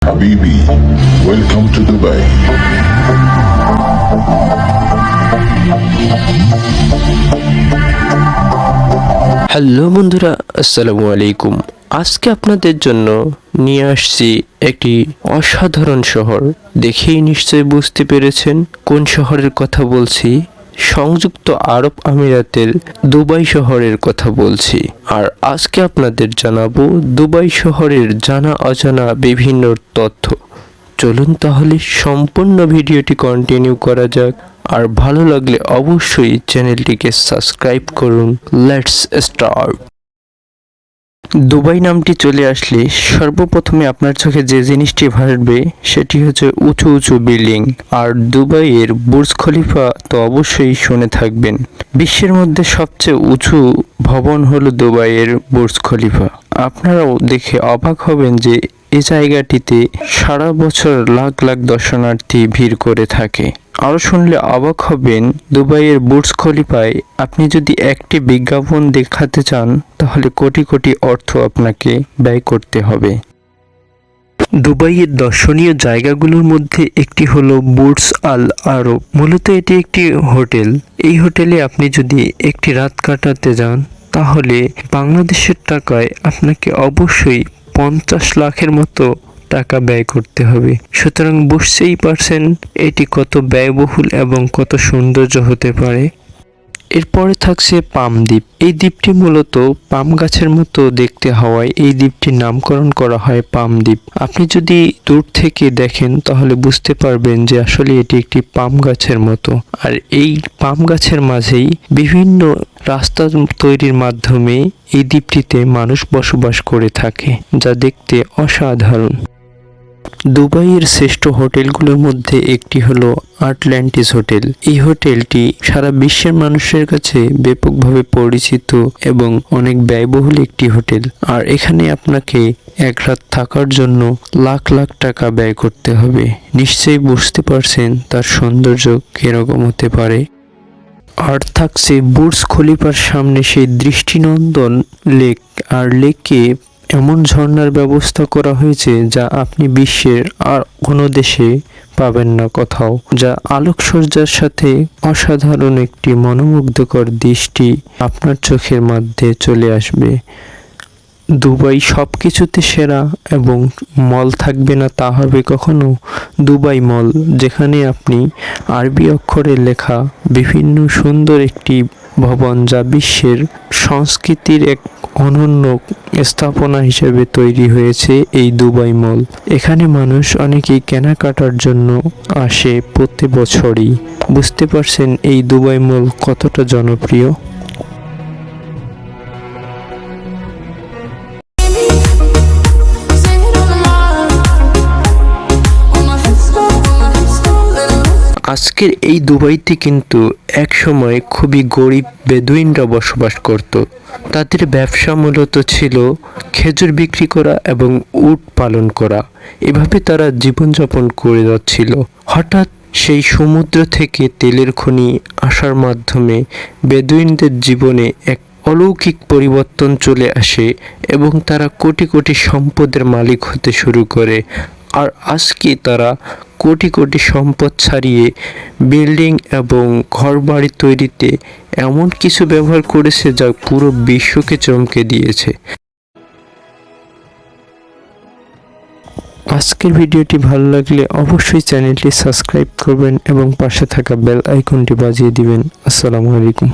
Habibi, welcome to Dubai. Hello বন্ধুরা, আসসালামু আলাইকুম। আজকে আপনাদের জন্য নিয়ে আসছি একটি অসাধারণ শহর। দেখেই নিশ্চয়ই বুঝতে পেরেছেন কোন শহরের কথা বলছি। সংযুক্ত আরব আমিরাতের দুবাই শহরের কথা বলছি। আর আজকে আপনাদের জানাবো দুবাই শহরের জানা অজানা বিভিন্ন তথ্য। চলুন তাহলে সম্পূর্ণ ভিডিওটি কন্টিনিউ করা যাক। আর ভালো লাগলে অবশ্যই চ্যানেলটিকে সাবস্ক্রাইব করুন। Let's start. দুবাই নামটি চলে আসলে সর্বপ্রথমে আপনার চোখে যে জিনিসটি ভাসবে সেটি হচ্ছে উঁচু উঁচু বিল্ডিং। আর দুবাইয়ের বুর্জ খলিফা তো অবশ্যই শুনে থাকবেন। বিশ্বের মধ্যে সবচেয়ে উঁচু ভবন হলো দুবাইয়ের বুর্জ খলিফা। আপনারাও দেখে অবাক হবেন যে এই জায়গাটিতে সারা বছর লাখ লাখ দর্শনার্থী ভিড় করে থাকে। আরও শুনলে অবাক হবেন, দুবাইয়ের বুর্জ খলিফায় আপনি যদি একটি বিজ্ঞাপন দেখাতে চান তাহলে কোটি কোটি অর্থ আপনাকে ব্যয় করতে হবে। দুবাইয়ের দর্শনীয় জায়গাগুলোর মধ্যে একটি হলো বুর্জ আল আরব। মূলত এটি একটি হোটেল। এই হোটেলে আপনি যদি একটি রাত কাটাতে যান তাহলে বাংলাদেশের টাকায় আপনাকে অবশ্যই 50 লাখের মতো টাকা ব্যয় করতে হবে। সুতরাং বুঝতেই পারছেন এটি কত ব্যয়বহুল এবং কত সৌন্দর্য হতে পারে। এরপরে থাকছে পাম দ্বীপ। এই দ্বীপটি মূলত পাম গাছের মতো দেখতে হওয়ায় এই দ্বীপটির নামকরণ করা হয় পাম দ্বীপ। আপনি যদি দূর থেকে দেখেন তাহলে বুঝতে পারবেন যে আসলে এটি একটি পাম গাছের মতো। আর এই পাম গাছের মাঝেই বিভিন্ন রাস্তা তৈরির মাধ্যমে এই দ্বীপটিতে মানুষ বসবাস করে থাকে, যা দেখতে অসাধারণ। দুবাইয়ের শ্রেষ্ঠ হোটেলগুলোর মধ্যে একটি হলো আটলান্টিস হোটেল। এই হোটেলটি সারা বিশ্বের মানুষের কাছে ব্যাপকভাবে পরিচিত এবং অনেক ব্যয়বহুল একটি হোটেল। আর এখানে আপনাকে এক রাত থাকার জন্য লাখ লাখ টাকা ব্যয় করতে হবে। নিশ্চয়ই বুঝতে পারছেন তার সৌন্দর্য কিরকম হতে পারে। আর থাকছে বুর্জ খলিফার সামনে সেই দৃষ্টিনন্দন লেক। আর লেকে এমন ঝর্ণার ব্যবস্থা করা হয়েছে যা আপনি বিশ্বের আর কোনো দেশে পাবেন না কোথাও, যা আলোকসজ্জার সাথে অসাধারণ একটি মনোমুগ্ধকর দৃষ্টি আপনার চোখের মধ্যে চলে আসবে। দুবাই সব কিছুতে সেরা এবং মল থাকবে না তা হবে কখনো। দুবাই মল, যেখানে আপনি আরবি অক্ষরে লেখা বিভিন্ন সুন্দর একটি ভবন, যা বিশ্বের সংস্কৃতির এক অনন্য স্থাপনা হিসেবে তৈরি হয়েছে এই দুবাই মল। এখানে মানুষ অনেকেই কেনাকাটার জন্য আসে প্রতি বছরই। বুঝতে পারছেন এই দুবাই মল কতটা জনপ্রিয়। আজকের এই দুবাইতে কিন্তু একসময় খুবই গরিব বেদুইনরা বসবাস করত। তাদের ব্যবসা মূলত ছিল খেজুর বিক্রি করা এবং উট পালন করা। এভাবে তারা জীবনযাপন করে যাচ্ছিল। হঠাৎ সেই সমুদ্র থেকে তেলের খনি আসার মাধ্যমে বেদুইনদের জীবনে এক অলৌকিক পরিবর্তন চলে আসে এবং তারা কোটি কোটি সম্পদের মালিক হতে শুরু করে। আর আজকে তারা কোটি কোটি সম্পদ ছাড়িয়ে বিল্ডিং এবং ঘরবাড়ি তৈরিতে এমন কিছু ব্যবহার করেছে যা পুরো বিশ্বকে চমকে দিয়েছে। আজকের ভিডিওটি ভালো লাগলে অবশ্যই চ্যানেলটি সাবস্ক্রাইব করবেন এবং পাশে থাকা বেল আইকনটি বাজিয়ে দিবেন। আসসালামু আলাইকুম।